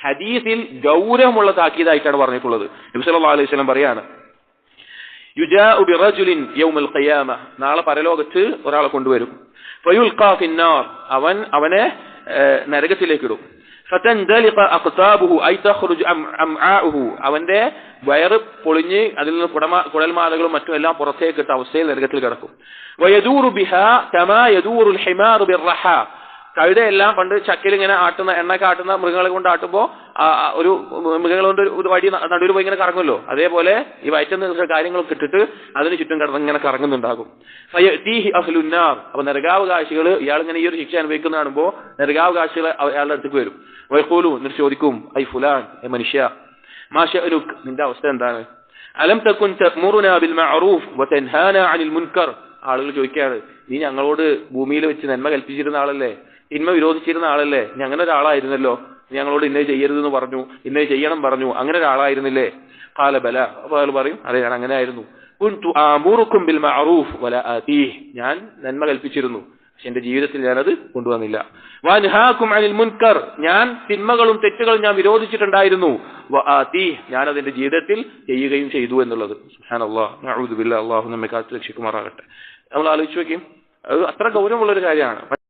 ഹദീസിൽ ഗൗരവമുള്ള താക്കീതായിട്ടാണ് പറഞ്ഞിട്ടുള്ളത്. നബി സല്ലല്ലാഹു അലൈഹി വസല്ലം പറയാണ്, യുജാഉ ബിറജുലിൻ യൗമൽ ഖിയാമ, നാളെ പരലോകത്ത് ഒരാളെ കൊണ്ടുവരും. ഫയുൽഖാ ഫിന്നാർ, അവനെ നരകത്തിലേക്ക് ഇടും. ഫതൻദലിഖ അഖ്താബുഹു ഐ തഖ്റുജു അംആഉഹു, അവന്റെ വയറ് പൊളിഞ്ഞ് അതിൽ നിന്ന് കുടൽമാലകളും മറ്റും എല്ലാം പുറത്തേക്ക് ഇട്ട അവസ്ഥയിൽ നരകത്തിൽ കിടക്കും. വയദൂറു ബിഹാ കമാ യദൂറുൽ ഹിമാറു ബിർറഹാ, കഴുതയെല്ലാം പണ്ട് ചക്കിൽ ഇങ്ങനെ ആട്ടുന്ന എണ്ണയൊക്കെ ആട്ടുന്ന മൃഗങ്ങളെ കൊണ്ട് ആട്ടുമ്പോ ഒരു മൃഗങ്ങൾ കൊണ്ട് ഒരു വടി നടുവിൽ പോയി ഇങ്ങനെ കറങ്ങുമല്ലോ, അതേപോലെ ഈ വയറ്റുന്ന കാര്യങ്ങളൊക്കെ ഇട്ടിട്ട് അതിന് ചുറ്റും കിടന്ന് ഇങ്ങനെ കറങ്ങുന്നുണ്ടാകും. ഫയതീഹി അഹ്ലുന്നാർ, അപ്പൊ നരകാവകാശികൾ ഇയാൾ ഇങ്ങനെ ഈ ഒരു ശിക്ഷ അനുഭവിക്കുന്ന കാണുമ്പോ നരകാവകാശികൾ അയാളുടെ അടുത്തേക്ക് വരും. വയഖൂലു, എന്നിട്ട് ചോദിക്കും, ഐ ഫുലാൻ, മനുഷ്യ, മാ ശഅനുക്, നിന്റെ അവസ്ഥ എന്താണ്? അലം തകുൻ തഅ്മുറുനാ ബിൽ മഅറൂഫ് വതൻഹാനാ അനിൽ മുൻകർ, ആളുകൾ ചോദിക്കുകയാണ്, നീ ഞങ്ങളോട് ഭൂമിയിൽ വെച്ച് നന്മ കൽപ്പിച്ചിരുന്ന ആളല്ലേ, തിന്മ വിരോധിച്ചിരുന്ന ആളല്ലേ, നീ അങ്ങനെ ഒരാളായിരുന്നല്ലോ, ഞങ്ങളോട് ഇന്നത് ചെയ്യരുതെന്ന് പറഞ്ഞു, ഇന്നത് ചെയ്യണം പറഞ്ഞു, അങ്ങനെ ഒരാളായിരുന്നില്ലേ? ഖാല ബല, അപ്പോൾ അയാൾ പറയും, അതെ ഞാൻ അങ്ങനെ ആയിരുന്നു. കുൻതു ആമുറുക്കും ബിൽ മഅറൂഫ് വലാ ആതീഹ്, ഞാൻ നന്മ കൽപ്പിച്ചിരുന്നു, പക്ഷെ എന്റെ ജീവിതത്തിൽ ഞാനത് കൊണ്ടുവന്നില്ല. വൻഹാകും അനിൽ മുൻകർ, ഞാൻ തിന്മകളും തെറ്റുകളും ഞാൻ വിരോധിച്ചിട്ടുണ്ടായിരുന്നു. വആതീഹ്, ഞാൻ അതിന്റെ ജീവിതത്തിൽ ചെയ്യുകയും ചെയ്തു എന്നുള്ളത്. സുബ്ഹാനല്ലാഹ്, നഊദു ബില്ലാഹ്, അല്ലാഹു നമ്മെ കാത്തു രക്ഷിക്കുമാറാകട്ടെ. നമ്മൾ ആലോചിച്ച് നോക്കിയും, അത് അത്ര ഗൗരവമുള്ളൊരു കാര്യമാണ്.